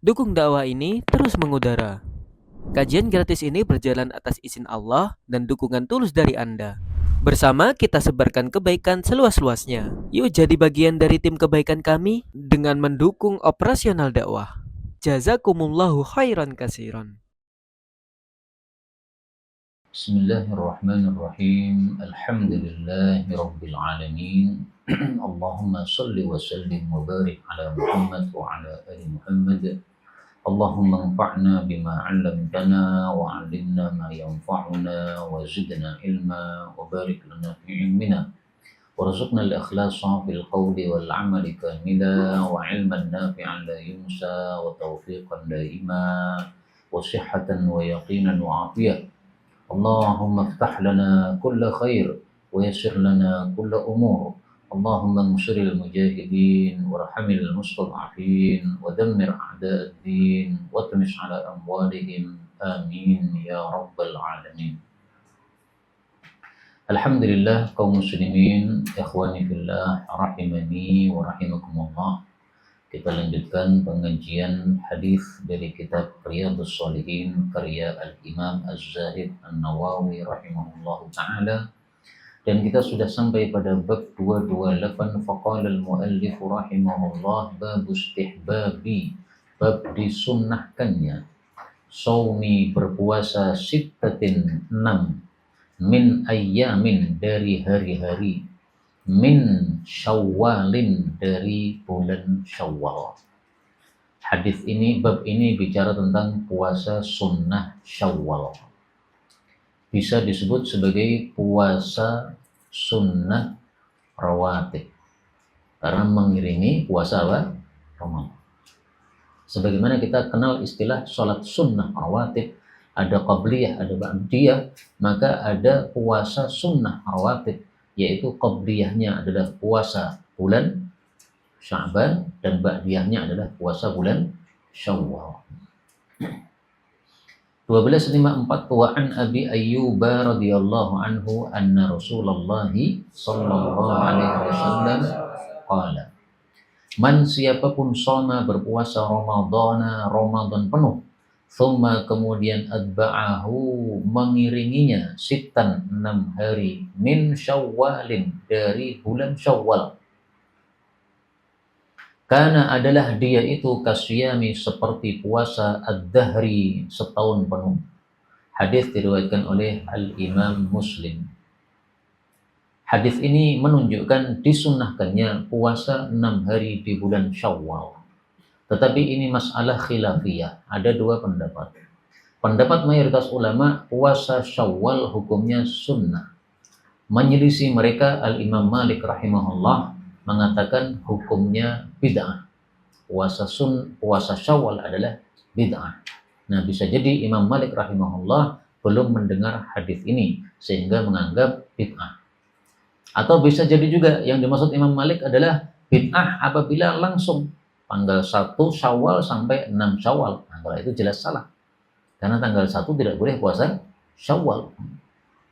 Dukung dakwah ini terus mengudara. Kajian gratis ini berjalan atas izin Allah dan dukungan tulus dari Anda. Bersama kita sebarkan kebaikan seluas-luasnya. Yuk jadi bagian dari tim kebaikan kami dengan mendukung operasional dakwah. Jazakumullahu khairan kasiron. Bismillahirrahmanirrahim. Alhamdulillahi rabbil alamin. Allahumma salli wa sallim wa barik ala Muhammad wa ala ali Muhammad. Allahumma anfa'na bima 'allamtana wa 'allimna ma yanfa'una wa zidna ilma wa barik lana fi ilmina. Warzuqna al-ikhlasa fil qawli wal 'amali kamila wa 'ilman nafi'an la yunsa wa tawfiqan daima wa sihhatan wa yaqinan wa 'afiyah. اللهم افتح لنا كل خير ويسر لنا كل أمور. اللهم انصر المجاهدين وارحم المستضعفين ودمر أعداء الدين واطمس على أموالهم آمين يا رب العالمين. Alhamdulillah kaum muslimin, ikhwani fillah, rahimani wa rahimakumullah. Kita lanjutkan pengajian hadis dari kitab Riyadhus Shalihin karya Al-Imam Az-Zahid An-Nawawi rahimahullahu ta'ala. Dan kita sudah sampai pada bab 228. Faqala al-muallif rahimahullah bab istihbabi, bab disunnahkannya saumi berpuasa sittatin 6 min ayyamin dari hari-hari, min syawalin dari bulan syawal. Hadis ini, bab ini bicara tentang puasa sunnah syawal. Bisa disebut sebagai puasa sunnah rawatib karena mengiringi puasa apa? Ramadan. Sebagaimana kita kenal istilah sholat sunnah rawatib, ada qabliyah, ada ba'diyah, maka ada puasa sunnah rawatib, yaitu qabliyahnya adalah puasa bulan Sya'ban dan ba'diyahnya adalah puasa bulan Syawal. 1254. Wa an Abi Ayyub radhiyallahu anhu anna Rasulullah sallallahu alaihi wasallam qala, man siapapun shoma berpuasa Ramadan penuh, thumma kemudian adba'ahu mengiringinya sittan 6 hari min syawalin dari bulan syawal, karena adalah dia itu kasyami seperti puasa ad-dahri setahun penuh. Hadis diriwayatkan oleh Al-Imam Muslim. Hadis ini menunjukkan disunnahkannya puasa 6 hari di bulan Syawal. Tetapi ini masalah khilafiyah, ada 2 pendapat. Pendapat mayoritas ulama, puasa Syawal hukumnya sunnah. Menyelisih mereka Al-Imam Malik rahimahullah mengatakan hukumnya bid'ah. Puasa Syawal adalah bid'ah. Nah, bisa jadi Imam Malik rahimahullah belum mendengar hadis ini sehingga menganggap bid'ah. Atau bisa jadi juga yang dimaksud Imam Malik adalah bid'ah apabila langsung tanggal 1 Syawal sampai 6 Syawal. Nah, kalau itu jelas salah. Karena tanggal 1 tidak boleh puasa Syawal.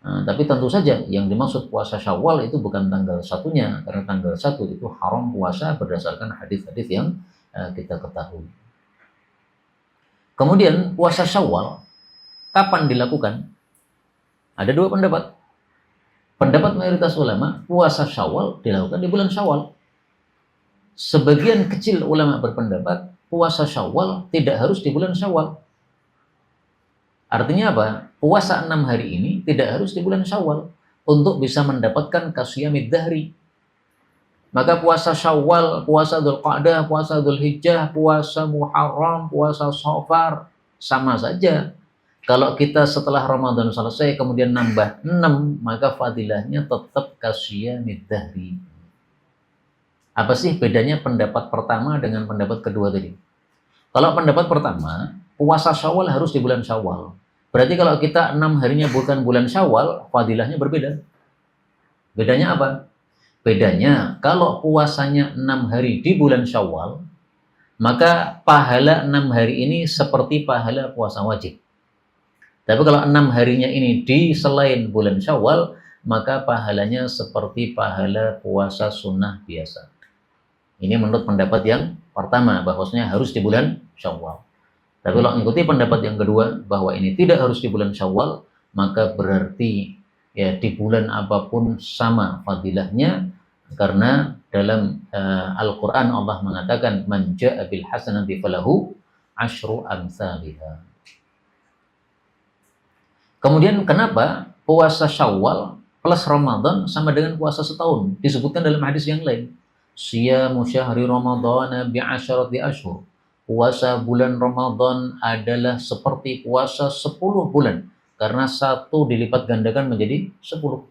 Nah, tapi tentu saja yang dimaksud puasa Syawal itu bukan tanggal 1-nya, karena tanggal 1 itu haram puasa berdasarkan hadis-hadis yang kita ketahui. Kemudian puasa Syawal kapan dilakukan? Ada 2 pendapat. Pendapat mayoritas ulama, puasa Syawal dilakukan di bulan Syawal. Sebagian kecil ulama berpendapat puasa Syawal tidak harus di bulan Syawal. Artinya apa? Puasa 6 hari ini tidak harus di bulan Syawal untuk bisa mendapatkan qasyamid dahri. Maka puasa Syawal, puasa Dzulqa'dah, puasa Dzulhijjah, puasa Muharram, puasa Safar sama saja. Kalau kita setelah Ramadan selesai kemudian nambah 6, maka fadilahnya tetap qasyamid dahri. Apa sih bedanya pendapat pertama dengan pendapat kedua tadi? Kalau pendapat pertama, puasa Syawal harus di bulan Syawal. Berarti kalau kita 6 harinya bukan bulan Syawal, fadilahnya berbeda. Bedanya apa? Bedanya kalau puasanya 6 hari di bulan Syawal, maka pahala 6 hari ini seperti pahala puasa wajib. Tapi kalau 6 harinya ini di selain bulan Syawal, maka pahalanya seperti pahala puasa sunnah biasa. Ini menurut pendapat yang pertama, bahwasanya harus di bulan Syawal. Tapi kalau mengikuti pendapat yang kedua bahwa ini tidak harus di bulan Syawal, maka berarti ya di bulan apapun sama fadilahnya, karena dalam Al-Qur'an Allah mengatakan man jaa bil hasanati falahu asyru amsalihha. Kemudian kenapa puasa Syawal plus Ramadan sama dengan puasa setahun? Disebutkan dalam hadis yang lain. Siyamu syahri Ramadana bi'asyarati asyhur. Puasa bulan Ramadan adalah seperti puasa 10 bulan. Karena satu dilipat gandakan menjadi 10.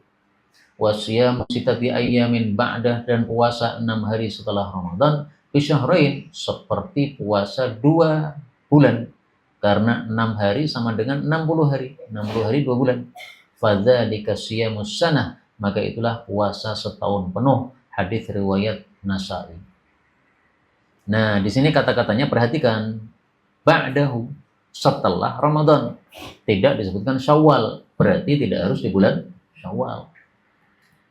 Wasiyamu sitati ayyamin ba'dah, dan puasa 6 hari setelah Ramadan bisyahrain, seperti puasa 2 bulan. Karena 6 hari sama dengan 60 hari. 60 hari 2 bulan. Fadzalika siyamus sanah, maka itulah puasa setahun penuh. Hadis riwayat Nasa'i. Nah, di sini kata-katanya perhatikan. Ba'dahu, setelah Ramadan. Tidak disebutkan Syawal, berarti tidak harus di bulan Syawal.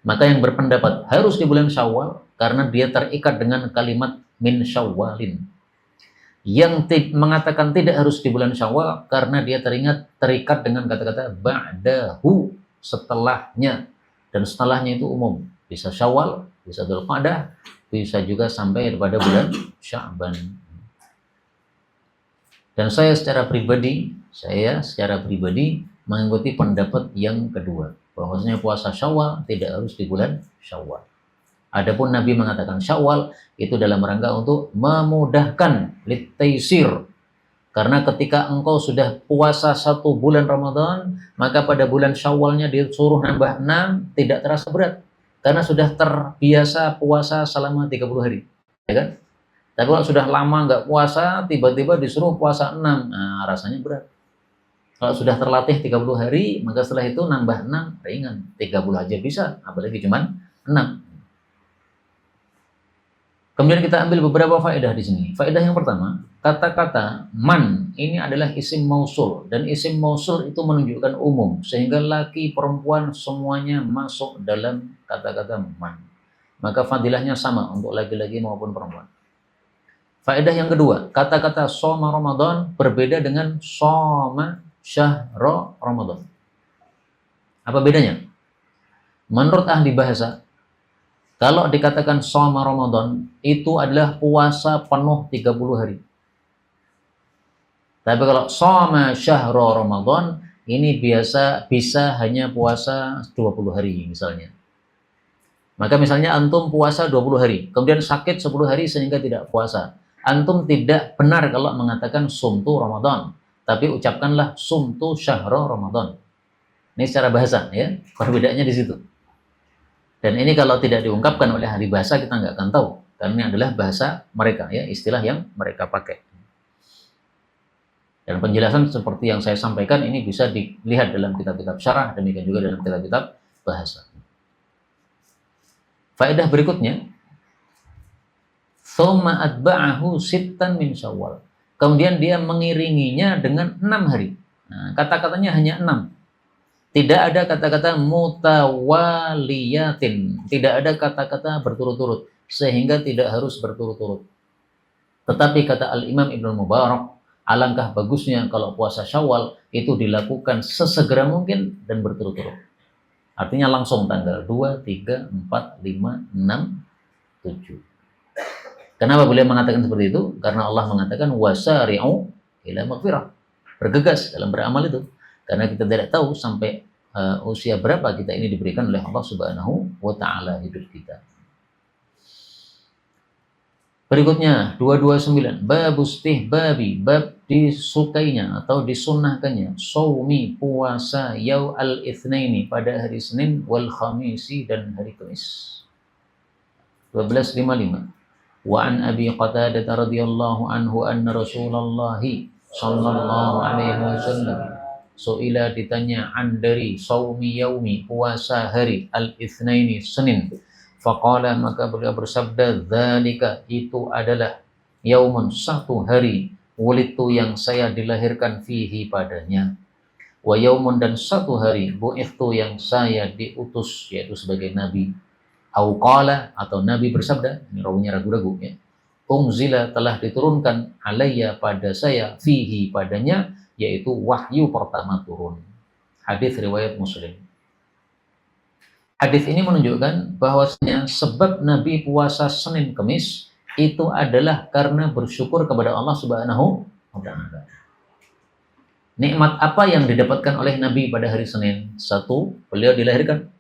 Maka yang berpendapat harus di bulan Syawal karena dia terikat dengan kalimat min Syawalin. Yang mengatakan tidak harus di bulan Syawal karena dia terikat dengan kata-kata ba'dahu, setelahnya. Dan setelahnya itu umum. Bisa Syawal, bisa Dzulqa'dah, bisa juga sampai pada bulan Sya'ban. Dan saya secara pribadi mengikuti pendapat yang kedua, bahwasanya puasa Syawal tidak harus di bulan Syawal. Adapun Nabi mengatakan Syawal itu dalam rangka untuk memudahkan litaisir. Karena ketika engkau sudah puasa 1 bulan Ramadan, maka pada bulan Syawalnya disuruh nambah 6, tidak terasa berat. Karena sudah terbiasa puasa selama 30 hari. Ya kan? Tapi kalau sudah lama nggak puasa, tiba-tiba disuruh puasa 6, nah rasanya berat. Kalau sudah terlatih 30 hari, maka setelah itu nambah 6, ringan. 30 aja bisa, apalagi cuman 6. Kemudian kita ambil beberapa faedah di sini. Faedah yang pertama, kata-kata man ini adalah isim mausul, dan isim mausul itu menunjukkan umum, sehingga laki perempuan semuanya masuk dalam kata-kata man. Maka fadilahnya sama untuk laki-laki maupun perempuan. Faedah yang kedua, kata-kata shoma Ramadan berbeda dengan shoma syahra Ramadan. Apa bedanya? Menurut ahli bahasa, kalau dikatakan shoma Ramadan itu adalah puasa penuh 30 hari. Tapi kalau shoma syahra Ramadan ini bisa hanya puasa 20 hari misalnya. Maka misalnya antum puasa 20 hari, kemudian sakit 10 hari sehingga tidak puasa. Antum tidak benar kalau mengatakan sumtu Ramadan, tapi ucapkanlah sumtu syahra Ramadan. Ini secara bahasa ya, perbedaannya di situ. Dan ini kalau tidak diungkapkan oleh ahli bahasa kita nggak akan tahu, karena ini adalah bahasa mereka ya, istilah yang mereka pakai. Dan penjelasan seperti yang saya sampaikan ini bisa dilihat dalam kitab-kitab syarah, demikian juga dalam kitab-kitab bahasa. Faedah berikutnya, tsumma atba'ahu sittan min Syawal. Kemudian dia mengiringinya dengan 6 hari. Nah, kata-katanya hanya 6. Tidak ada kata-kata mutawaliyatin. Tidak ada kata-kata berturut-turut. Sehingga tidak harus berturut-turut. Tetapi kata Al-Imam Ibnu Mubarak, alangkah bagusnya kalau puasa Syawal itu dilakukan sesegera mungkin dan berturut-turut. Artinya langsung tanggal 2, 3, 4, 5, 6, 7. Kenapa beliau mengatakan seperti itu? Karena Allah mengatakan wasari'u ila maghfirah. Bergegas dalam beramal itu. Karena kita tidak tahu sampai usia berapa kita ini diberikan oleh Allah Subhanahu wa taala hidup kita. Berikutnya 229, babustihbabi, bab disukainya atau disunnahkannya shaumi, puasa yaum al-itsnaini pada hari Senin, wal khamisi dan hari Kamis. 1255. Wa an Abi Qatadah radhiyallahu anhu anna Rasulullah sallallahu alaihi wasallam su'ila, ditanya an dari shaumi yaumi, puasa hari al-itsnaini, Senin. Faqala, maka beliau bersabda, dzalika, itu adalah yaumun, satu hari, wulidtu, yang saya dilahirkan fihi padanya, wa yaumun, dan satu hari, bu'ithtu, yang saya diutus, yaitu sebagai nabi. Au qala, atau nabi bersabda, ini rawinya ragu-ragu ya, unzila telah diturunkan alayya pada saya fihi padanya, yaitu wahyu pertama turun. Hadis riwayat Muslim. Hadis ini menunjukkan bahwasanya sebab Nabi puasa Senin Kemis itu adalah karena bersyukur kepada Allah Subhanahu wa taala. Nikmat apa yang didapatkan oleh Nabi pada hari Senin? Satu, beliau dilahirkan.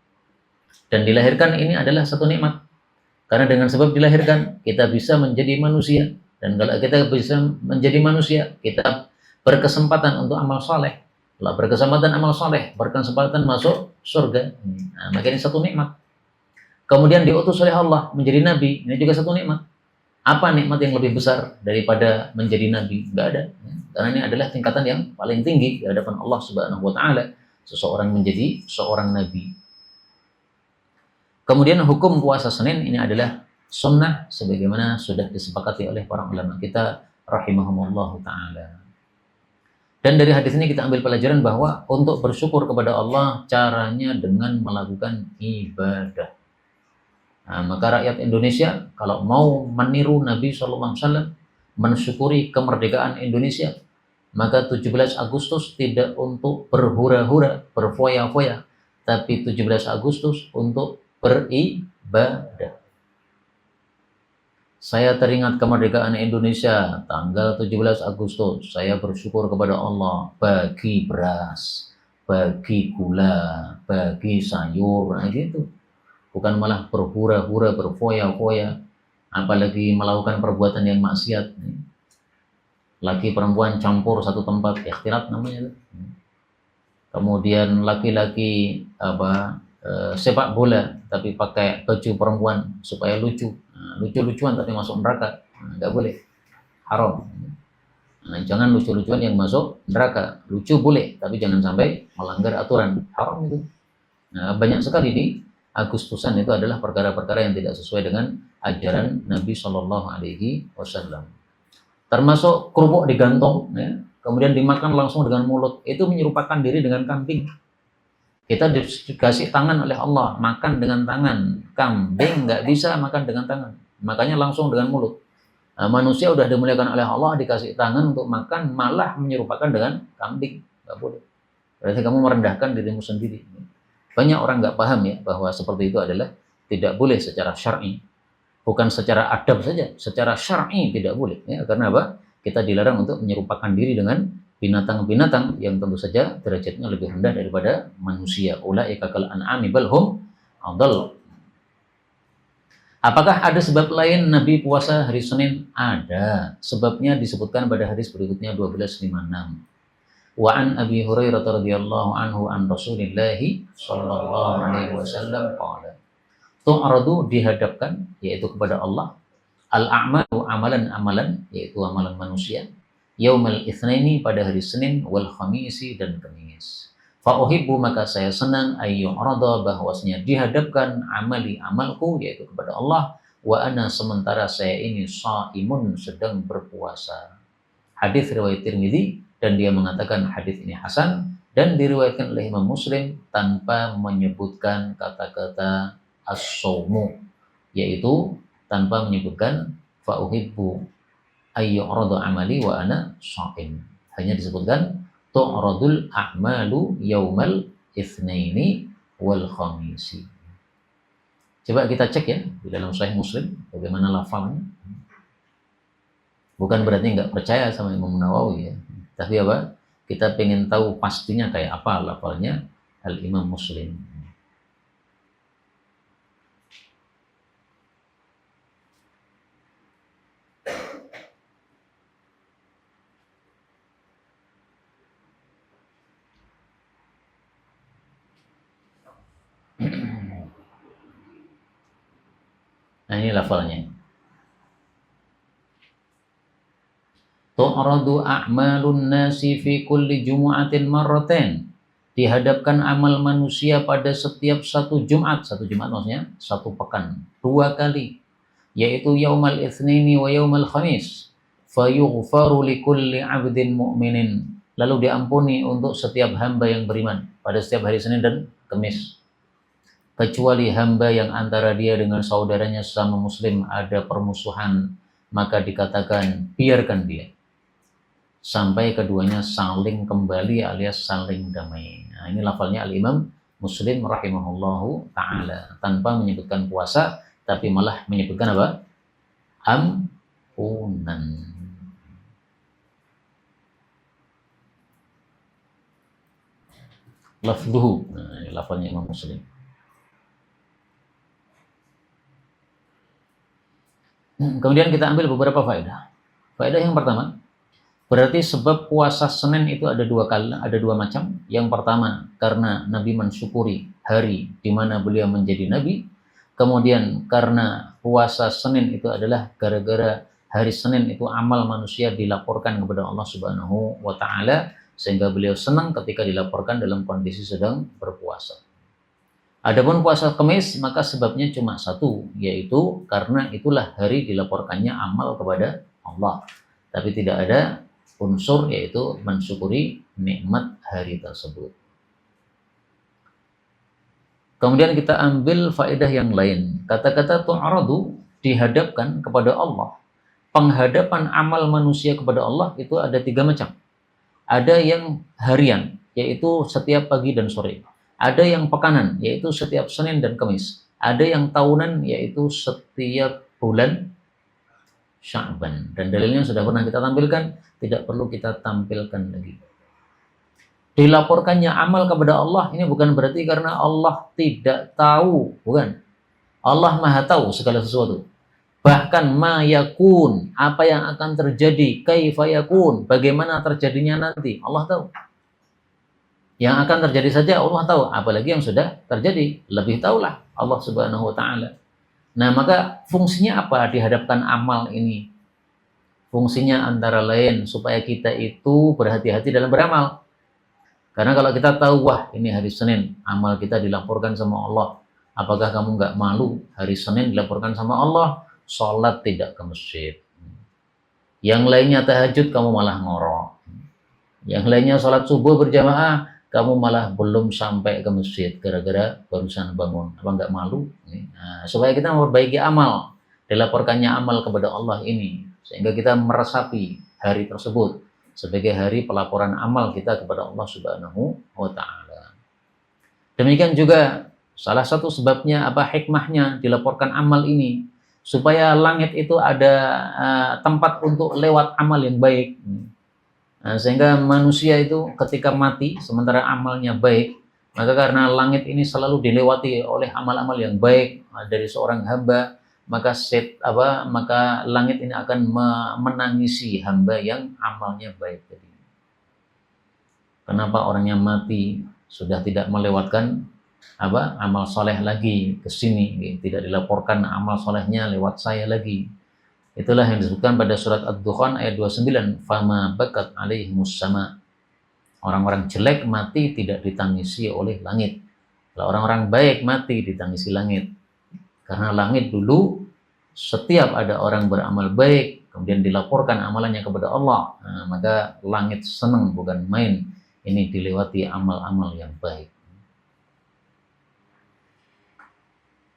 Dan dilahirkan ini adalah satu nikmat. Karena dengan sebab dilahirkan, kita bisa menjadi manusia. Dan kalau kita bisa menjadi manusia, kita berkesempatan untuk amal soleh. Kalau berkesempatan amal soleh, berkesempatan masuk surga. Nah, maka ini satu nikmat. Kemudian diutus oleh Allah menjadi nabi, ini juga satu nikmat. Apa nikmat yang lebih besar daripada menjadi nabi? Enggak ada. Karena ini adalah tingkatan yang paling tinggi di hadapan Allah Subhanahu wa taala, seseorang menjadi seorang nabi. Kemudian hukum puasa Senin ini adalah sunnah sebagaimana sudah disepakati oleh para ulama kita rahimahumullah taala. Dan dari hadis ini kita ambil pelajaran bahwa untuk bersyukur kepada Allah caranya dengan melakukan ibadah. Nah, maka rakyat Indonesia kalau mau meniru Nabi SAW, mensyukuri kemerdekaan Indonesia, maka 17 Agustus tidak untuk berhura-hura, berfoya-foya, tapi 17 Agustus untuk beribadah. Saya teringat kemerdekaan Indonesia tanggal 17 Agustus. Saya bersyukur kepada Allah bagi beras, bagi gula, bagi sayur, nah gitu. Bukan malah berhura-hura, berfoya-foya, apalagi melakukan perbuatan yang maksiat. Laki perempuan campur satu tempat, ikhtilat namanya. Kemudian laki-laki sepak bola tapi pakai baju perempuan supaya lucu. Lucu-lucuan tapi masuk neraka, nggak boleh, haram. Jangan lucu-lucuan yang masuk neraka. Lucu boleh, tapi jangan sampai melanggar aturan, haram itu. Banyak sekali di Agustusan itu adalah perkara-perkara yang tidak sesuai dengan ajaran Nabi Shallallahu Alaihi Wasallam. Termasuk kerupuk digantung, ya, kemudian dimakan langsung dengan mulut, itu menyerupakan diri dengan kambing. Kita dikasih tangan oleh Allah, makan dengan tangan. Kambing nggak bisa makan dengan tangan, makanya langsung dengan mulut. Manusia udah dimuliakan oleh Allah, dikasih tangan untuk makan, malah menyerupakan dengan kambing. Nggak boleh. Berarti kamu merendahkan dirimu sendiri. Banyak orang nggak paham ya, bahwa seperti itu adalah tidak boleh secara syar'i. Bukan secara adab saja, secara syar'i tidak boleh. Ya, karena apa? Kita dilarang untuk menyerupakan diri dengan binatang-binatang yang tentu saja derajatnya lebih rendah daripada manusia. Ulaika kal an'ami bal hum adall. Apakah ada sebab lain Nabi puasa hari Senin? Ada. Sebabnya disebutkan pada hadis berikutnya 1256. Wa an Abi Hurairah radhiyallahu anhu an Rasulillah sallallahu alaihi wasallam qala. Tu'radu dihadapkan yaitu kepada Allah al-a'malu amalan-amalan yaitu amalan manusia yaumal itsnaini pada hari Senin wal khamisi dan Kamis. Fa uhibbu maka saya senang ayyurada bahwasanya dihadapkan amali amalku yaitu kepada Allah wa ana sementara saya ini shaimun sedang berpuasa. Hadis riwayat Tirmizi dan dia mengatakan hadis ini hasan dan diriwayatkan oleh Imam Muslim tanpa menyebutkan kata-kata as-saumu yaitu tanpa menyebutkan fa uhibbu ayyurada amali wa ana shaim. Hanya disebutkan tu'radul a'malu yaumal itsnaini wal khamisi. Coba kita cek ya di dalam Sahih Muslim bagaimana lafalnya. Bukan berarti nggak percaya sama Imam Nawawi ya. Tapi apa? Kita pengen tahu pastinya kayak apa lafalnya Al-Imam Muslim. Nah ini lafalnya. Tu'radu a'malun nasi fi kulli jumu'atin marratain. Dihadapkan amal manusia pada setiap satu Jumat. Satu Jumat maksudnya satu pekan. 2 kali. Yaitu yaumal itsnaini wa yaumal khamis. Fayughfaru likulli 'abdin mu'minin. Lalu diampuni untuk setiap hamba yang beriman. Pada setiap hari Senin dan Kamis. Kecuali hamba yang antara dia dengan saudaranya sesama muslim ada permusuhan, maka dikatakan biarkan dia sampai keduanya saling kembali alias saling damai. Nah, ini lafalnya Al-Imam Muslim rahimahullahu ta'ala, tanpa menyebutkan puasa, tapi malah menyebutkan apa? Ampunan. Lafduhu. Nah, ini lafalnya Imam Muslim. Kemudian kita ambil beberapa faedah. Faedah yang pertama, berarti sebab puasa Senin itu ada dua macam. Yang pertama, karena Nabi mensyukuri hari di mana beliau menjadi Nabi. Kemudian karena puasa Senin itu adalah gara-gara hari Senin itu amal manusia dilaporkan kepada Allah Subhanahu wa Ta'ala, sehingga beliau senang ketika dilaporkan dalam kondisi sedang berpuasa. Adapun puasa Kamis, maka sebabnya cuma satu, yaitu karena itulah hari dilaporkannya amal kepada Allah. Tapi tidak ada unsur yaitu mensyukuri nikmat hari tersebut. Kemudian kita ambil faedah yang lain. Kata-kata tu'aradu dihadapkan kepada Allah. Penghadapan amal manusia kepada Allah itu ada 3 macam. Ada yang harian, yaitu setiap pagi dan sore. Ada yang pekanan, yaitu setiap Senin dan Kamis. Ada yang tahunan, yaitu setiap bulan Sya'ban. Dan dalilnya sudah pernah kita tampilkan, tidak perlu kita tampilkan lagi. Dilaporkannya amal kepada Allah, ini bukan berarti karena Allah tidak tahu, bukan. Allah Maha tahu segala sesuatu. Bahkan ma yakun, apa yang akan terjadi, kaifa yakun, bagaimana terjadinya nanti, Allah tahu. Yang akan terjadi saja Allah tahu, apalagi yang sudah terjadi, lebih tahulah Allah Subhanahu wa Ta'ala. Nah, maka fungsinya apa dihadapkan amal ini? Fungsinya antara lain supaya kita itu berhati-hati dalam beramal. Karena kalau kita tahu, wah ini hari Senin, amal kita dilaporkan sama Allah. Apakah kamu nggak malu hari Senin dilaporkan sama Allah, sholat tidak ke masjid. Yang lainnya tahajud, kamu malah ngorok. Yang lainnya sholat subuh berjamaah, kamu malah belum sampai ke masjid gara-gara barusan bangun. Apa nggak malu? Nah, supaya kita memperbaiki amal, dilaporkannya amal kepada Allah ini, sehingga kita meresapi hari tersebut sebagai hari pelaporan amal kita kepada Allah Subhanahu wa Ta'ala. Demikian juga salah satu sebabnya apa, hikmahnya dilaporkan amal ini, supaya langit itu ada tempat untuk lewat amal yang baik. Nah, sehingga manusia itu ketika mati sementara amalnya baik, maka karena langit ini selalu dilewati oleh amal-amal yang baik dari seorang hamba, maka maka langit ini akan menangisi hamba yang amalnya baik tadi. Kenapa orangnya mati sudah tidak melewatkan amal soleh lagi ke sini, tidak dilaporkan amal solehnya lewat saya lagi. Itulah yang disebutkan pada surat Ad-Dukhan ayat 29, fama bakat alaihimus sama. Orang-orang jelek mati tidak ditangisi oleh langit. Kalau orang-orang baik mati ditangisi langit. Karena langit dulu setiap ada orang beramal baik kemudian dilaporkan amalannya kepada Allah, nah, maka langit senang bukan main, ini dilewati amal-amal yang baik.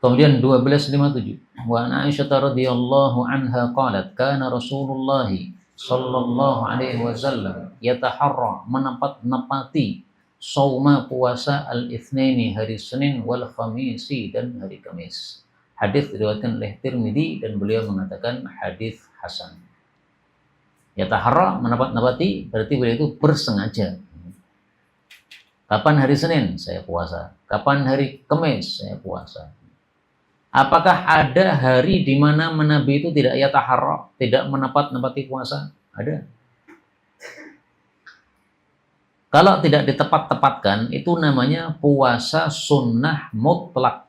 Kemudian 1257, wa Aisyah radhiyallahu anha qalat kana Rasulullah sallallahu alaihi wasallam yataharra, menepati sauma puasa al-itsnaini hari Senin wal khamisi dan hari Kamis. Hadis diriwayatkan oleh Tirmidzi dan beliau mengatakan hadis hasan. Yataharra, menepati, berarti beliau itu bersengaja. Kapan hari Senin saya puasa, kapan hari Kamis saya puasa. Apakah ada hari di mana Nabi itu tidak yataharra, tidak menepati puasa? Ada. Kalau tidak ditepat-tepatkan, itu namanya puasa sunnah mutlak.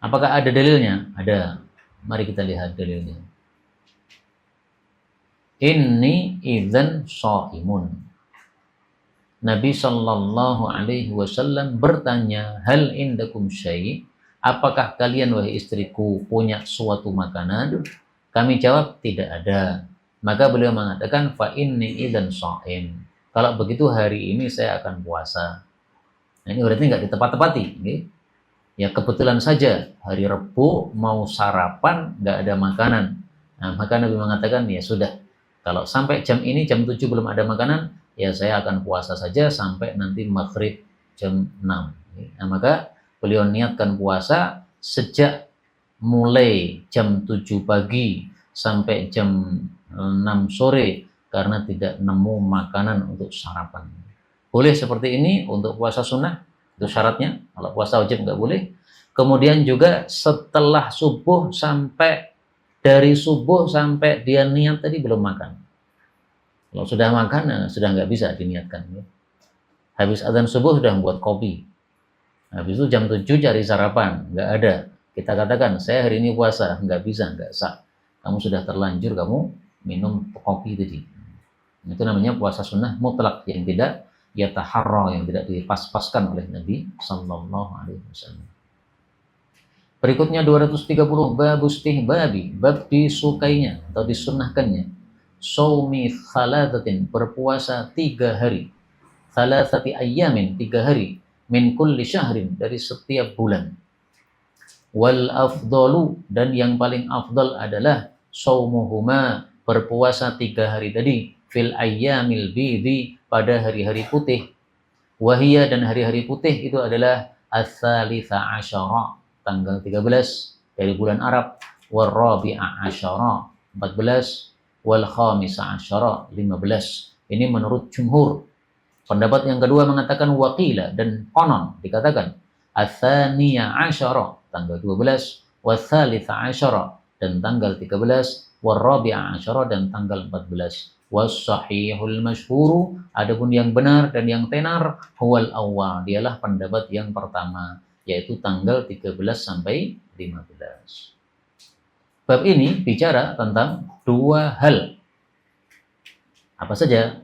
Apakah ada dalilnya? Ada. Mari kita lihat dalilnya. Inni idzan shaimun. Nabi sallallahu alaihi wasallam bertanya, hal indakum syai'? Apakah kalian wahai istriku punya suatu makanan? Kami jawab tidak ada. Maka beliau mengatakan fa inni idzan shaim. Kalau begitu hari ini saya akan puasa. Nah, ini berarti nggak ditepat-tepati. Ya kebetulan saja hari Rabu mau sarapan nggak ada makanan. Nah, maka Nabi mengatakan, ya sudah, kalau sampai jam ini, jam 7 belum ada makanan, ya saya akan puasa saja sampai nanti maghrib jam 6. Nah, maka beliau niatkan puasa sejak mulai jam 7 pagi sampai jam 6 sore karena tidak nemu makanan untuk sarapan. Boleh seperti ini untuk puasa sunnah, itu syaratnya. Kalau puasa wajib nggak boleh. Kemudian juga setelah subuh sampai dari subuh sampai dia niat tadi belum makan. Kalau sudah makan, sudah nggak bisa diniatkan. Habis adzan subuh sudah membuat kopi. Habis itu jam 7 cari sarapan, nggak ada. Kita katakan, saya hari ini puasa, nggak bisa, nggak sah. Kamu sudah terlanjur, kamu minum kopi tadi. Itu namanya puasa sunnah mutlak yang tidak yataharra, yang tidak dipas-paskan oleh Nabi Sallallahu Alaihi Wasallam. Berikutnya 230, bab istihbabi, bab disukainya atau disunnahkannya. Shaumi thalathatin, berpuasa 3 hari. Thalathati ayyamin, 3 hari. Min kulli syahrin, dari setiap bulan. Wal afdalu, dan yang paling afdal adalah shaumuhuma, berpuasa 3 hari tadi. Fil ayyamil bidhi, pada hari-hari putih. Wahiyya, dan hari-hari putih itu adalah ats-tsalitsa asyara, tanggal 13 dari bulan Arab, wal rabi'a asyara 14, wal khamisa asyara 15. Ini menurut jumhur. Pendapat yang kedua mengatakan waqila, dan konon dikatakan ats-tsaniya asyara, tanggal 12, wal tsalitsa asyara, dan tanggal 13, wal rabi'a asyara, dan tanggal 14. Was-sahihul masyhuru, adapun yang benar dan yang tenar, huwal awwal, dialah pendapat yang pertama, yaitu tanggal 13 sampai 15. Bab ini bicara tentang 2 hal. Apa saja?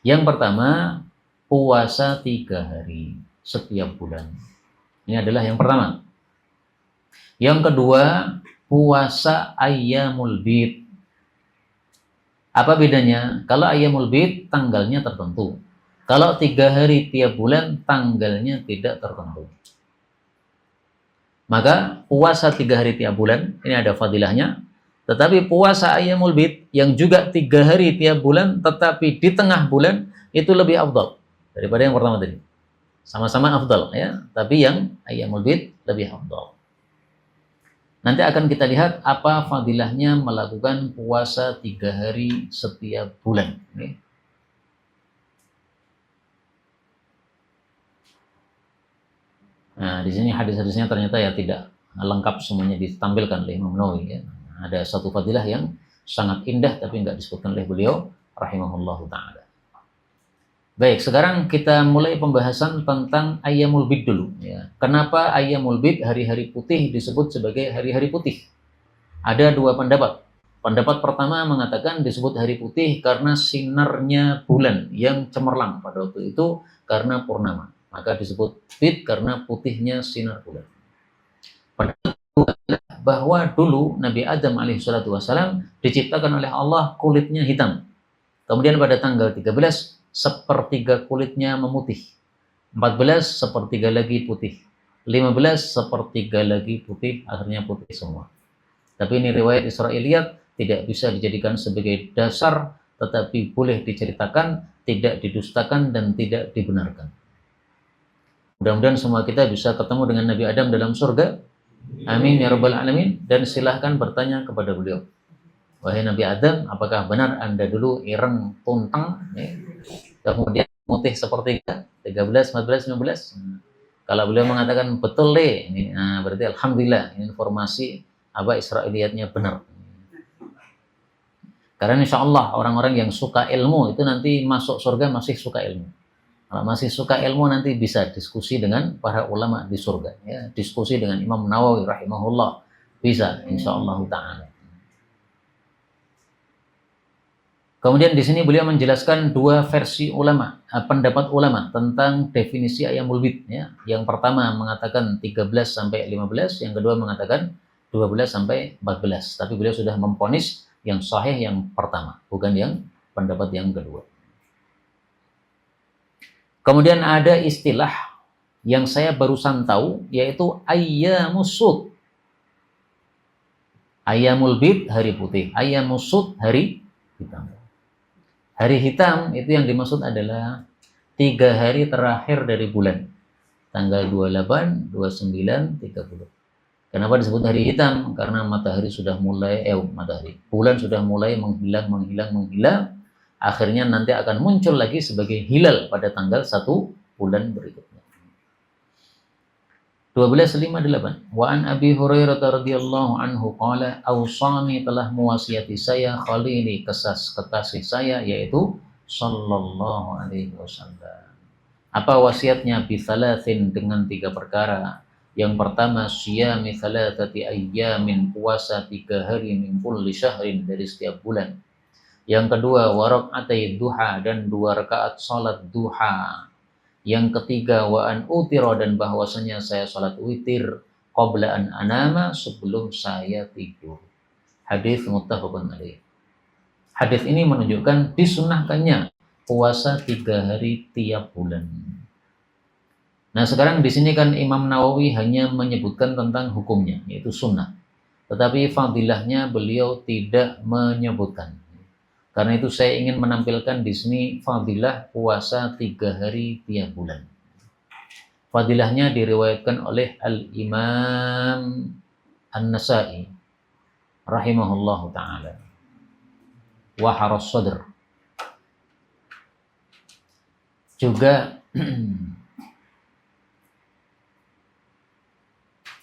Yang pertama, puasa 3 hari setiap bulan. Ini adalah yang pertama. Yang kedua, puasa ayyamul bid. Apa bedanya? Kalau ayyamul bid, tanggalnya tertentu. Kalau 3 hari tiap bulan, tanggalnya tidak tertentu. Maka puasa 3 hari tiap bulan, ini ada fadilahnya. Tetapi puasa ayyamul bid yang juga 3 hari tiap bulan, tetapi di tengah bulan, itu lebih afdal daripada yang pertama tadi. Sama-sama afdal ya, tapi yang ayyamul bid lebih afdal. Nanti akan kita lihat apa fadilahnya melakukan puasa 3 hari setiap bulan. Nah, di sini hadis-hadisnya ternyata ya tidak lengkap semuanya ditampilkan oleh Imam Nawawi. Ya. Ada satu fadilah yang sangat indah tapi nggak disebutkan oleh beliau, rahimahullahu ta'ala. Baik, sekarang kita mulai pembahasan tentang ayyamul bid dulu. Ya. Kenapa ayyamul bid, hari-hari putih, disebut sebagai hari-hari putih? Ada 2 pendapat. Pendapat pertama mengatakan disebut hari putih karena sinarnya bulan yang cemerlang pada waktu itu karena purnama. Maka disebut bid karena putihnya sinar bulan. Pendapat kedua adalah bahwa dulu Nabi Adam alaihissalatu wassalam diciptakan oleh Allah kulitnya hitam. Kemudian pada tanggal 13, sepertiga kulitnya memutih. 14, sepertiga lagi putih. 15, sepertiga lagi putih, akhirnya putih semua. Tapi ini riwayat Israiliyat, tidak bisa dijadikan sebagai dasar, tetapi boleh diceritakan, tidak didustakan, dan tidak dibenarkan. Mudah-mudahan semua kita bisa ketemu dengan Nabi Adam dalam surga. Amin ya rabbal alamin. Dan silahkan bertanya kepada beliau. Wahai Nabi Adam, apakah benar Anda dulu ireng tuntang, ya, kemudian putih sepertiga, 13, 14, 15? Kalau beliau mengatakan betul deh, ini, berarti alhamdulillah, ini informasi Israiliyatnya benar. Karena insya Allah orang-orang yang suka ilmu itu nanti masuk surga masih suka ilmu. Kalau masih suka ilmu nanti bisa diskusi dengan para ulama di surga. Ya, diskusi dengan Imam Nawawi rahimahullah. Bisa insya Allah ta'ala. Kemudian di sini beliau menjelaskan 2 versi ulama, pendapat ulama tentang definisi ayyamul bid. Ya. Yang pertama mengatakan 13 sampai 15, yang kedua mengatakan 12 sampai 14. Tapi beliau sudah memvonis yang sahih yang pertama, bukan yang pendapat yang kedua. Kemudian ada istilah yang saya barusan tahu, yaitu ayyamus sud. Ayyamul bid hari putih, ayyamus sud hari hitam. Hari hitam itu yang dimaksud adalah 3 hari terakhir dari bulan. Tanggal 28, 29, 30. Kenapa disebut hari hitam? Karena matahari sudah mulai bulan sudah mulai menghilang. Akhirnya nanti akan muncul lagi sebagai hilal pada tanggal 1 bulan berikutnya. 1258. Wa an Abi Hurairah radhiyallahu anhu qala awsani telah mewasiati saya khalili kekasih saya yaitu sallallahu alaihi wasallam. Apa wasiatnya? Bi thalathin dengan 3 perkara. Yang pertama siyami thalathati ayyamin puasa 3 hari min kulli syahrin dari setiap bulan. Yang kedua warak'atai duha dan 2 rakaat salat duha. Yang ketiga wa an utira dan bahwasanya saya salat witir qabla an anama sebelum saya tidur. Hadis muttafaqun alaih. Hadis ini menunjukkan disunahkannya puasa 3 hari tiap bulan. Nah, sekarang di sini kan Imam Nawawi hanya menyebutkan tentang hukumnya, yaitu sunnah. Tetapi fadilahnya beliau tidak menyebutkan. Karena itu saya ingin menampilkan di sini fadilah puasa 3 hari tiap bulan. Fadilahnya diriwayatkan oleh Al-Imam An-Nasa'i rahimahullahu ta'ala. Wa haras sadr. Juga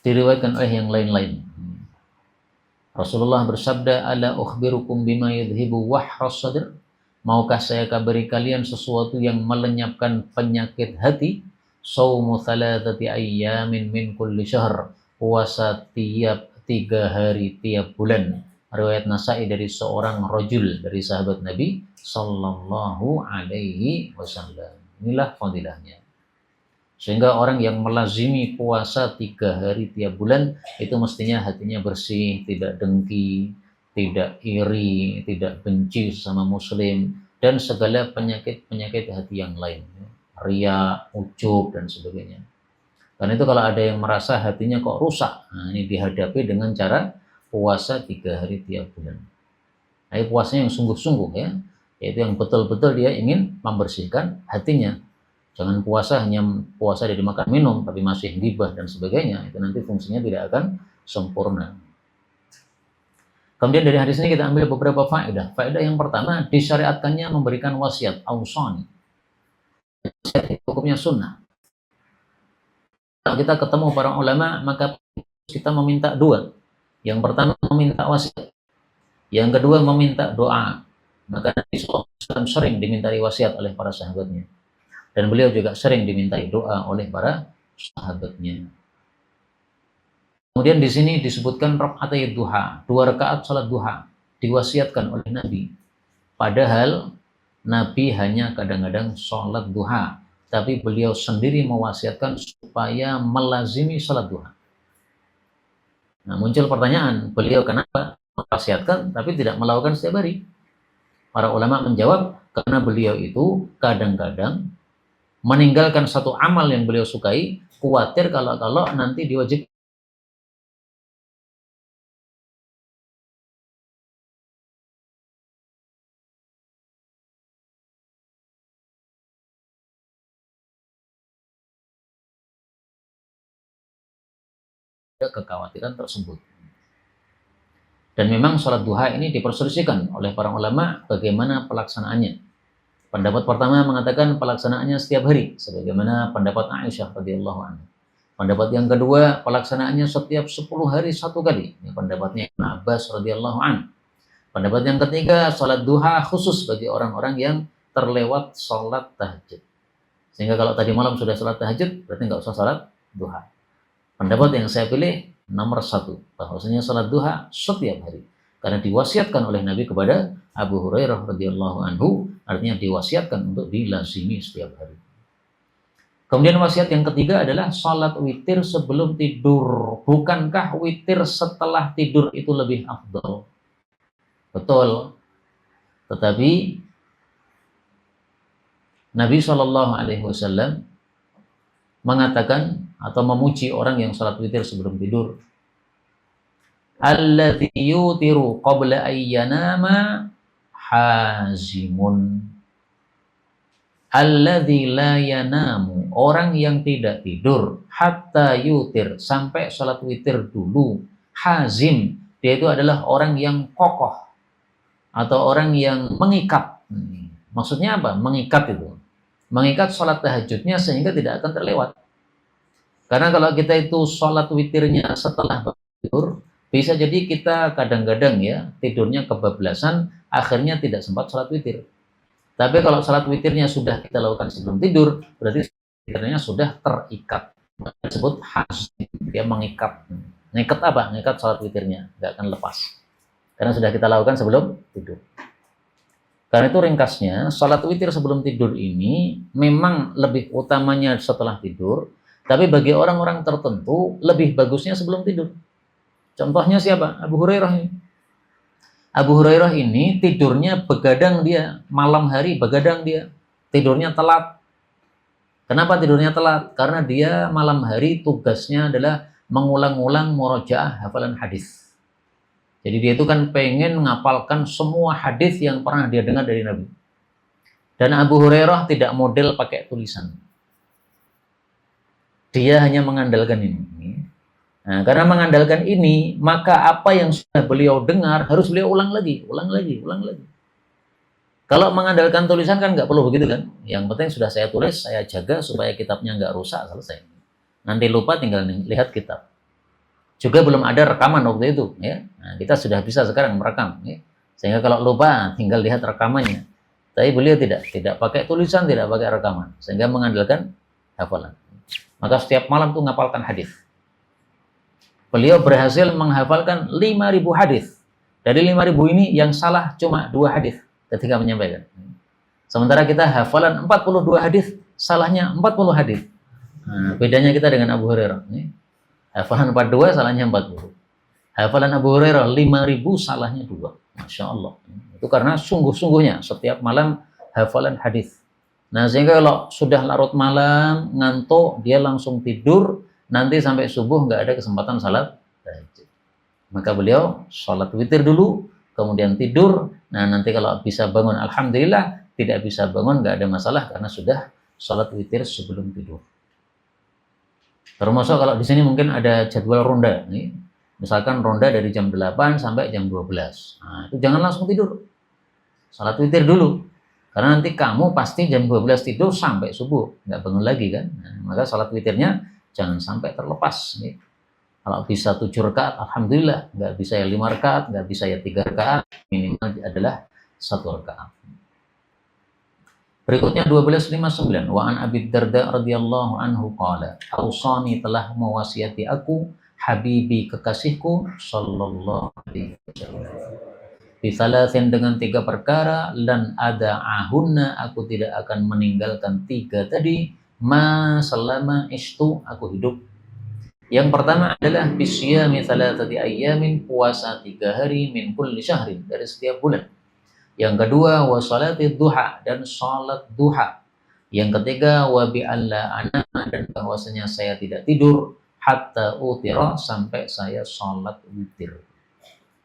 diriwayatkan oleh yang lain-lain. Rasulullah bersabda, ala ukhbirukum bima yudhibu wahras sadr. Maukah saya kabari kalian sesuatu yang melenyapkan penyakit hati? Saumu thalathati ayyamin min kulli syahr. Puasa tiap 3 hari tiap bulan. Riwayat Nasa'i dari seorang rajul dari sahabat Nabi sallallahu alaihi wasallam. Inilah fadilahnya. Sehingga orang yang melazimi puasa 3 hari tiap bulan itu mestinya hatinya bersih, tidak dengki, tidak iri, tidak benci sama muslim, dan segala penyakit-penyakit hati yang lain. Ria, ujub, dan sebagainya. Karena itu kalau ada yang merasa hatinya kok rusak, nah ini dihadapi dengan cara puasa 3 hari tiap bulan. Nah, puasanya yang sungguh-sungguh ya, yaitu yang betul-betul dia ingin membersihkan hatinya. Jangan puasa hanya puasa dari makan minum, tapi masih ghibah dan sebagainya. Itu nanti fungsinya tidak akan sempurna. Kemudian dari hadis ini kita ambil beberapa faedah. Faedah yang pertama, disyariatkannya memberikan wasiat, ausan. Wasiat hukumnya sunnah. Kalau kita ketemu para ulama, maka kita meminta 2. Yang pertama meminta wasiat. Yang kedua meminta doa. Maka Nabi SAW sering dimintai wasiat oleh para sahabatnya. Dan beliau juga sering dimintai doa oleh para sahabatnya. Kemudian di sini disebutkan rakaatai duha, 2 rakaat salat duha diwasiatkan oleh Nabi. Padahal Nabi hanya kadang-kadang salat duha, tapi beliau sendiri mewasiatkan supaya melazimi salat duha. Nah, muncul pertanyaan, beliau kenapa mewasiatkan tapi tidak melakukan setiap hari? Para ulama menjawab, karena beliau itu kadang-kadang meninggalkan satu amal yang beliau sukai, khawatir kalau nanti diwajibkan kekhawatiran tersebut. Dan memang sholat duha ini diperselisihkan oleh para ulama bagaimana pelaksanaannya. Pendapat pertama mengatakan pelaksanaannya setiap hari, sebagaimana pendapat Aisyah radhiyallahu anha. Pendapat yang kedua, pelaksanaannya setiap 10 hari 1 kali. Ini pendapatnya Ibnu Abbas radhiyallahu anhu. Pendapat yang ketiga, sholat duha khusus bagi orang-orang yang terlewat sholat tahajud. Sehingga kalau tadi malam sudah sholat tahajud, berarti nggak usah sholat duha. Pendapat yang saya pilih nomor 1, bahwasanya sholat duha setiap hari. Karena diwasiatkan oleh Nabi kepada Abu Hurairah radhiyallahu anhu, artinya diwasiatkan untuk dilazimi setiap hari. Kemudian wasiat yang ketiga adalah salat witir sebelum tidur. Bukankah witir setelah tidur itu lebih afdal? Betul. Tetapi Nabi SAW mengatakan atau memuji orang yang salat witir sebelum tidur. Alladzi yutiru qabla ayyanama hazimun. Alladzi la yanamu, orang yang tidak tidur hatta yutir, sampai salat witir dulu. Hazim, dia itu adalah orang yang kokoh atau orang yang mengikat. Maksudnya apa? Mengikat itu. Mengikat salat tahajudnya sehingga tidak akan terlewat. Karena kalau kita itu salat witirnya setelah tidur, bisa jadi kita kadang-kadang ya tidurnya kebablasan, akhirnya tidak sempat salat witir. Tapi kalau salat witirnya sudah kita lakukan sebelum tidur, berarti witirnya sudah terikat. Disebut hazim, dia mengikat. Ngikat apa? Ngikat salat witirnya, nggak akan lepas. Karena sudah kita lakukan sebelum tidur. Karena itu ringkasnya, salat witir sebelum tidur ini memang lebih utamanya setelah tidur, tapi bagi orang-orang tertentu lebih bagusnya sebelum tidur. Contohnya siapa? Abu Hurairah ini. Abu Hurairah ini tidurnya begadang dia, malam hari begadang dia, tidurnya telat. Kenapa tidurnya telat? Karena dia malam hari tugasnya adalah mengulang-ulang murojaah hafalan hadis. Jadi dia itu kan pengen ngapalkan semua hadis yang pernah dia dengar dari Nabi. Dan Abu Hurairah tidak model pakai tulisan. Dia hanya mengandalkan ini. Nah, karena mengandalkan ini, maka apa yang sudah beliau dengar harus beliau ulang lagi. Kalau mengandalkan tulisan kan nggak perlu begitu kan. Yang penting sudah saya tulis, saya jaga supaya kitabnya nggak rusak, selesai. Nanti lupa tinggal lihat kitab. Juga belum ada rekaman waktu itu. Ya. Nah, kita sudah bisa sekarang merekam. Ya. Sehingga kalau lupa tinggal lihat rekamannya. Tapi beliau tidak pakai tulisan, tidak pakai rekaman. Sehingga mengandalkan hafalan. Maka setiap malam tuh ngapalkan hadis. Beliau berhasil menghafalkan 5.000 hadis. Dari 5.000 ini yang salah cuma 2 hadis ketika menyampaikan. Sementara kita hafalan 42 hadis, salahnya 40 hadis. Nah, bedanya kita dengan Abu Hurairah. Hafalan 42, salahnya 40. Hafalan Abu Hurairah 5.000, salahnya 2. Masya Allah. Itu karena sungguh-sungguhnya setiap malam hafalan hadis. Nah, sehingga kalau sudah larut malam, ngantuk, dia langsung tidur. Nanti sampai subuh nggak ada kesempatan salat tahajud. Maka beliau salat witir dulu, kemudian tidur. Nah nanti kalau bisa bangun, alhamdulillah. Tidak bisa bangun nggak ada masalah karena sudah salat witir sebelum tidur. Termasuk kalau di sini mungkin ada jadwal ronda, nih. Misalkan ronda dari jam 8 sampai jam 12. Nah, itu jangan langsung tidur. Salat witir dulu. Karena nanti kamu pasti jam 12 tidur sampai subuh, nggak bangun lagi kan. Nah, maka salat witirnya jangan sampai terlepas. Nih. Kalau bisa 7 rakaat, alhamdulillah. Nggak bisa ya 5 rakaat, nggak bisa ya 3 rakaat. Minimal adalah 1 rakaat. Berikutnya 1259. Wa an Abi Darda radhiyallahu anhu qala, "Ausani, telah mewasiati aku habibi kekasihku sallallahu alaihi wasallam. Bi thalathin, dengan 3 perkara, lan ada ahunna, aku tidak akan meninggalkan 3 tadi. Ma selama istu, aku hidup. Yang pertama adalah bisyami thalathati ayyamin, puasa 3 hari min kulli syahrin, dari setiap bulan. Yang kedua wa salati duha, dan salat duha. Yang ketiga wa bi alla anama, dan bahwasanya saya tidak tidur hatta utira, sampai saya salat witir.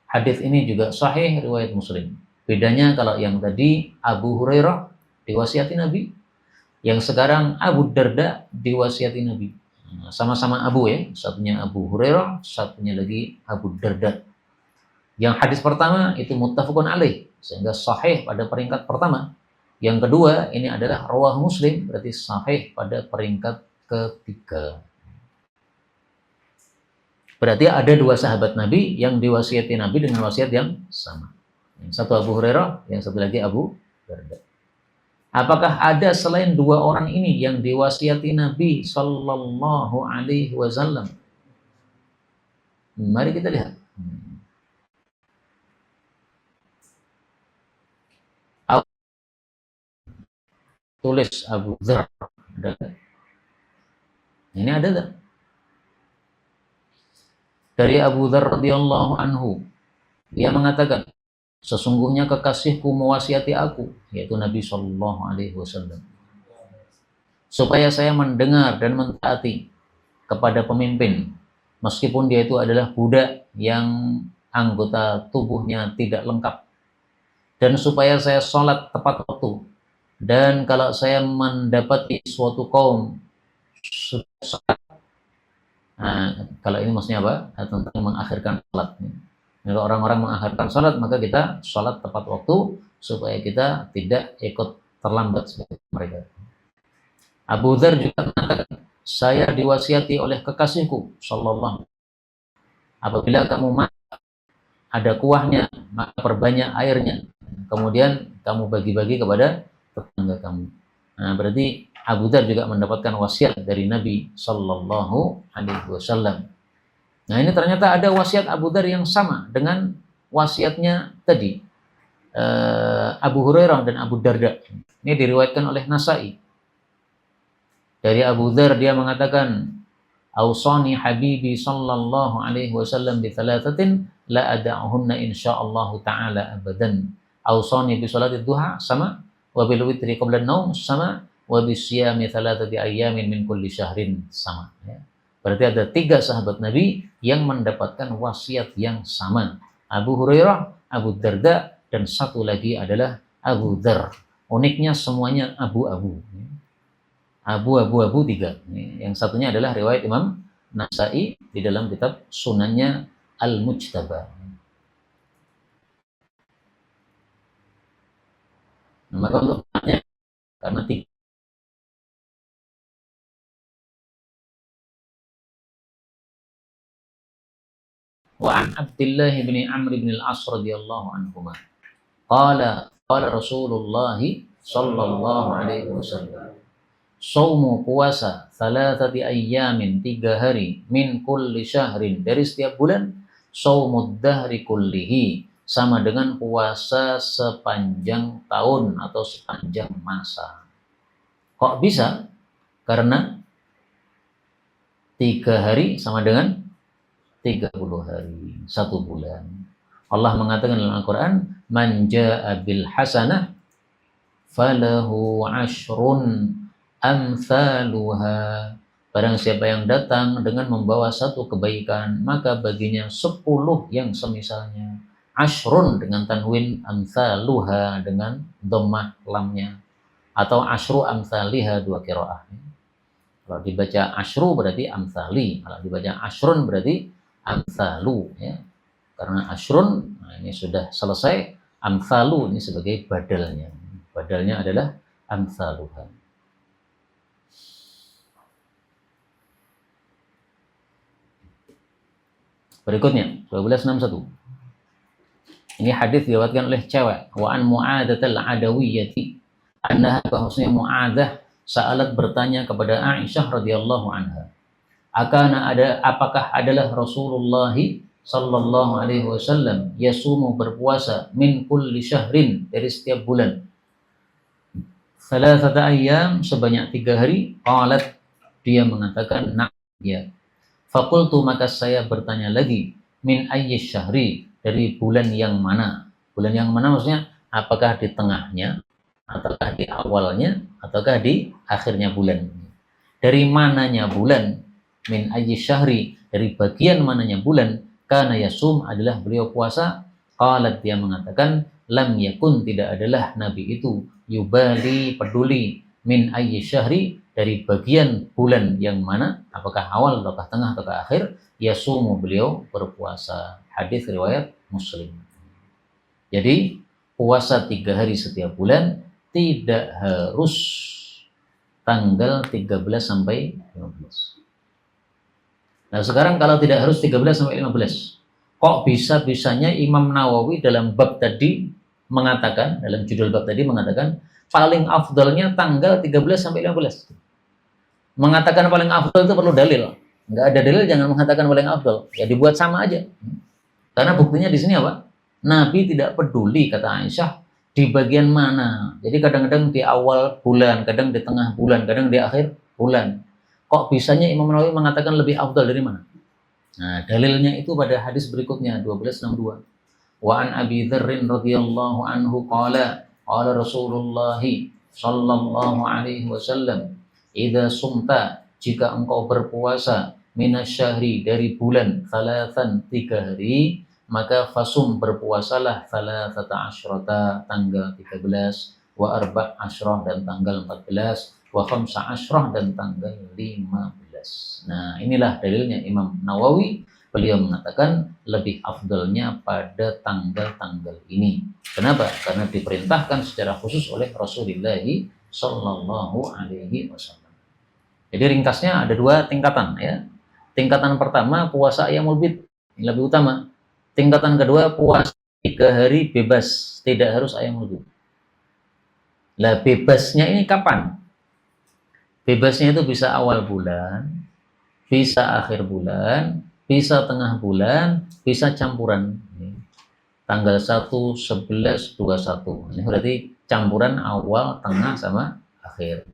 Hadis ini juga sahih riwayat Muslim. Bedanya kalau yang tadi Abu Hurairah diwasiati Nabi, yang sekarang Abu Darda diwasiati Nabi. Sama-sama Abu ya, satunya Abu Hurairah, satunya lagi Abu Darda. Yang hadis pertama itu muttafaqun alaih, sehingga sahih pada peringkat pertama. Yang kedua ini adalah rawah Muslim, berarti sahih pada peringkat ketiga. Berarti ada 2 sahabat Nabi yang diwasiati Nabi dengan wasiat yang sama. Yang satu Abu Hurairah, yang satu lagi Abu Darda. Apakah ada selain 2 orang ini yang diwasiati Nabi Sallallahu Alaihi Wasallam? Mari kita lihat. Tulis Abu Dzar. Ini ada tak? Dari Abu Dzar radhiyallahu anhu, dia mengatakan, sesungguhnya kekasihku mewasiati aku, yaitu Nabi Shallallahu Alaihi Wasallam, supaya saya mendengar dan mentaati kepada pemimpin meskipun dia itu adalah budak yang anggota tubuhnya tidak lengkap. Dan supaya saya sholat tepat waktu. Dan kalau saya mendapati suatu kaum sudah sholat, nah, kalau ini maksudnya apa? Tentang mengakhirkan sholat. Kalau orang-orang mengakhirkan sholat, maka kita sholat tepat waktu supaya kita tidak ikut terlambat seperti mereka. Abu Dzar juga mengatakan, saya diwasiati oleh kekasihku sallallahu. Apabila kamu makan ada kuahnya, maka perbanyak airnya. Kemudian kamu bagi-bagi kepada tetangga kamu. Nah, berarti Abu Dzar juga mendapatkan wasiat dari Nabi sallallahu alaihi wasallam. Nah, ini ternyata ada wasiat Abu Dzar yang sama dengan wasiatnya tadi. Abu Hurairah dan Abu Darda. Ini diriwayatkan oleh Nasai. Dari Abu Dzar dia mengatakan, "Ausani habibi sallallahu alaihi wasallam bi thalathatin la ada'uhunna insyaallah taala abadan." Ausani bi salati duha sama, wa bil witri qabla an-naum sama, wa bi siyami thalathati ayyamin min kulli syahrin sama, ya. Berarti ada 3 sahabat Nabi yang mendapatkan wasiat yang sama. Abu Hurairah, Abu Darda, dan satu lagi adalah Abu Dzar. Uniknya semuanya abu-abu. Abu-abu 3. Yang satunya adalah riwayat Imam Nasai di dalam kitab Sunannya Al-Mujtaba. Maka untuk tanya, karena 3. Wa an Abdullah bin Amr bin al-As radhiyallahu anhuma. Qala Rasulullah sallallahu alaihi wasallam. Saumu puasa thalathati ayyamin 3 hari min kulli syahrin dari setiap bulan, saumud dahri kullihi sama dengan puasa sepanjang tahun atau sepanjang masa. Kok bisa? Karena 3 hari sama dengan 30 hari, 1 bulan. Allah mengatakan dalam Al-Quran, man ja'a bil hasanah falahu ashrun amsaluha. Barang siapa yang datang dengan membawa 1 kebaikan, maka baginya 10 yang semisalnya. Ashrun dengan tanwin, amsaluha dengan dhammah lamnya, atau asyru amsaliha 2 qiraah. Kalau dibaca asyru berarti amsali, kalau dibaca ashrun berarti amsalu, ya. Karena ashrun, nah ini sudah selesai, amsalu ini sebagai badalnya. Badalnya adalah amsaluha. Berikutnya 1261. Ini hadis diriwayatkan oleh cewek. Wa an Mu'adzatal Adawiyyati annaha, bahwasanya Mu'adzah sa'alat bertanya kepada Aisyah radhiyallahu anha. Apakah adalah Rasulullah sallallahu alaihi wasallam yasumu berpuasa min kulli syahrin dari setiap bulan. Salasata ayyam sebanyak 3 hari. Qalat, dia mengatakan na'am, ya. Fakultu, maka saya bertanya lagi, min ayyi syahri, dari bulan yang mana? Bulan yang mana maksudnya, apakah di tengahnya, ataukah di awalnya, ataukah di akhirnya bulan? Dari mananya bulan? Min ayyi syahri, dari bagian mananya bulan? Kana yasum, adalah beliau puasa. Qalat, dia mengatakan, lam yakun, tidak adalah Nabi itu yubali, peduli, min ayyi syahri, dari bagian bulan yang mana, apakah awal ataukah tengah ataukah akhir, yasumu, beliau berpuasa. Hadis riwayat Muslim. Jadi puasa 3 hari setiap bulan, tidak harus tanggal 13 sampai 15. Nah, sekarang kalau tidak harus 13 sampai 15, kok bisa-bisanya Imam Nawawi dalam bab tadi mengatakan, dalam judul bab tadi mengatakan paling afdalnya tanggal 13 sampai 15. Mengatakan paling afdal itu perlu dalil. Enggak ada dalil, jangan mengatakan paling afdal. Ya dibuat sama aja. Karena buktinya di sini apa? Nabi tidak peduli, kata Aisyah, di bagian mana. Jadi kadang-kadang di awal bulan, kadang di tengah bulan, kadang di akhir bulan. Kok bisanya Imam Nawawi mengatakan lebih afdal dari mana? Nah, dalilnya itu pada hadis berikutnya 1262. Wa an Abi Dzarrin radhiyallahu anhu qala Rasulullah sallallahu alaihi wasallam, idza sumta, jika engkau berpuasa minasyahri dari bulan, thalathan 3 hari, maka fasum berpuasalah thalathata asyrata tanggal 13, wa arba' asyrah dan tanggal 14, wa khamsa asyrah dan tanggal 15. Nah, inilah dalilnya Imam Nawawi. Beliau mengatakan lebih afdalnya pada tanggal-tanggal ini. Kenapa? Karena diperintahkan secara khusus oleh Rasulullah Shallallahu Alaihi Wasallam. Jadi ringkasnya ada 2 tingkatan ya. Tingkatan pertama puasa Ayyamul Bid, ini lebih utama. Tingkatan kedua puasa 3 hari bebas, tidak harus Ayyamul Bid. Lah bebasnya ini kapan? Bebasnya itu bisa awal bulan, bisa akhir bulan, bisa tengah bulan, bisa campuran. Tanggal 1, 11, 21. Ini berarti campuran awal, tengah, sama akhir.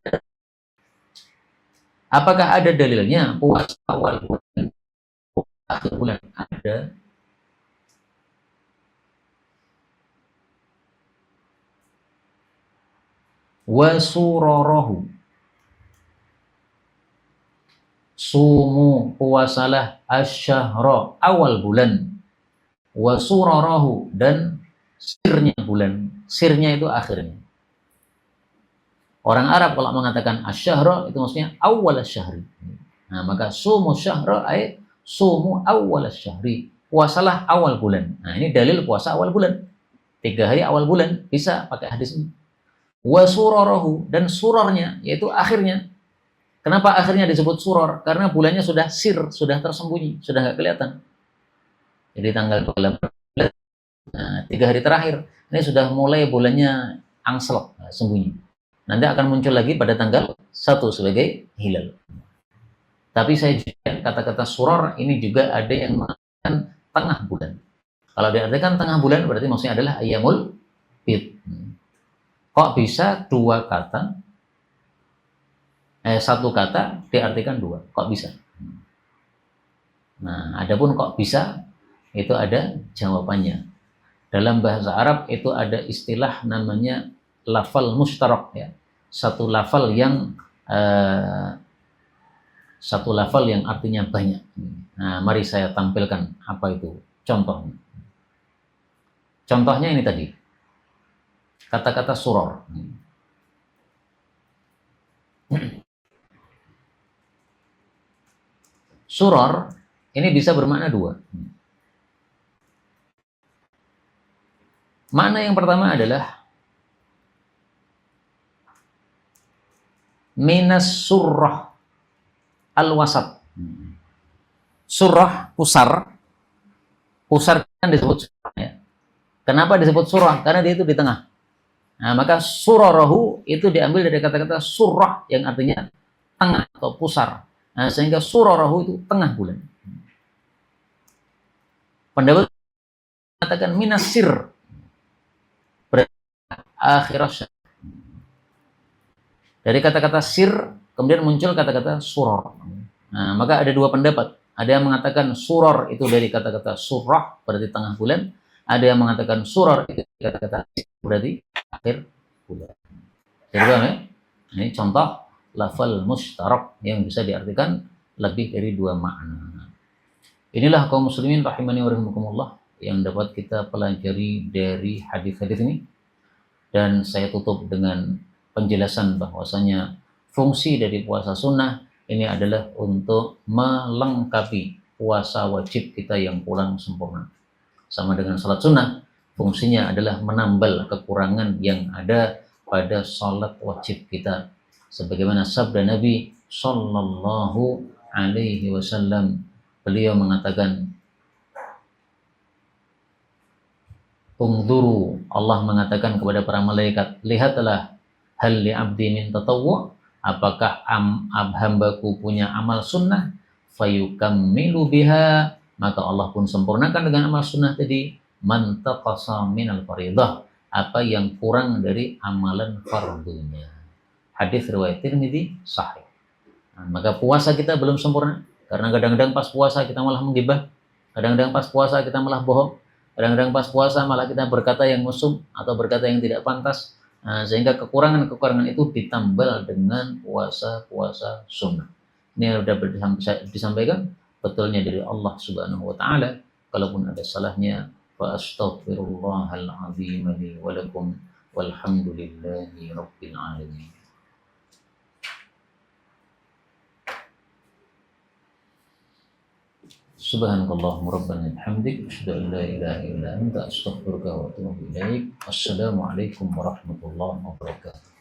Apakah ada dalilnya puasa awal bulan, akhir bulan? Ada. Wasurorohu, sumu puasalah asyahra awal bulan, wasurorohu dan sirnya bulan, sirnya itu akhirnya. Orang Arab kalau mengatakan asyahra itu maksudnya awal syahri. Nah, maka sumu syahra ay sumu awal syahri, puasalah awal bulan. Nah, ini dalil puasa awal bulan, 3 hari awal bulan, bisa pakai hadis ini. Wasurorohu dan surornya yaitu akhirnya. Kenapa akhirnya disebut suror? Karena bulannya sudah sir, sudah tersembunyi, sudah nggak kelihatan. Jadi tanggal 12, nah, 3 hari terakhir ini sudah mulai bulannya angslok, sembunyi. Nanti akan muncul lagi pada tanggal 1 sebagai hilal. Tapi saya juga kata-kata suror ini juga ada yang mengatakan tengah bulan. Kalau diartikan tengah bulan berarti maksudnya adalah Ayyamul Bid. Kok bisa 2 kata, 1 kata diartikan 2? Kok bisa? Nah, adapun kok bisa, itu ada jawabannya. Dalam bahasa Arab itu ada istilah namanya lafal mustarak ya. Satu lafal yang artinya banyak. Nah, mari saya tampilkan apa itu contohnya. Contohnya ini tadi. Kata-kata suror. Suror ini bisa bermakna 2. Makna yang pertama adalah minas surrah al-wasat. Surrah pusar. Pusar kan disebut surah ya. Kenapa disebut surah? Karena dia itu di tengah. Nah, maka surorohu itu diambil dari kata-kata surah yang artinya tengah atau pusar. Nah, sehingga surorohu itu tengah bulan. Pendapat mengatakan minasir berarti akhirat. Dari kata-kata sir kemudian muncul kata-kata suror. Nah, maka ada 2 pendapat. Ada yang mengatakan suror itu dari kata-kata surah berarti tengah bulan. Ada yang mengatakan suror itu dari kata-kata berarti akhir bulan. Jadi paham ya? Ini contoh lafal mustarak yang bisa diartikan lebih dari 2 makna. Inilah kaum muslimin rahimani wa rahimakumullah yang dapat kita pelajari dari hadis-hadis ini. Dan saya tutup dengan penjelasan bahwasanya fungsi dari puasa sunnah ini adalah untuk melengkapi puasa wajib kita yang kurang sempurna. Sama dengan salat sunnah, fungsinya adalah menambal kekurangan yang ada pada salat wajib kita. Sebagaimana sabda Nabi Sallallahu Alaihi Wasallam, beliau mengatakan, Ungduru, Allah mengatakan kepada para malaikat, lihatlah hal li abdi min tatawwu, apakah hambaku punya amal sunnah, fayukammilu biha, maka Allah pun sempurnakan dengan amal sunnah tadi, man taqasa minal faridah, apa yang kurang dari amalan fardunya. Hadis riwayat Tirmidzi sahih. Nah, maka puasa kita belum sempurna, karena kadang-kadang pas puasa kita malah menggibah, kadang-kadang pas puasa kita malah bohong, kadang-kadang pas puasa malah kita berkata yang mesum atau berkata yang tidak pantas. Nah, sehingga kekurangan-kekurangan itu ditambal dengan puasa-puasa sunnah. Ini yang dapat disampaikan betulnya dari Allah Subhanahu wa taala. Kalaupun ada salahnya, fa astaghfirullahal azim li wa lakum walhamdulillahi rabbil alamin. Subhanakallahumma rabbana bihamdik asyhadu an la ilaha illa anta astaghfiruka wa atubu ilaik. Assalamualaikum warahmatullahi wabarakatuh.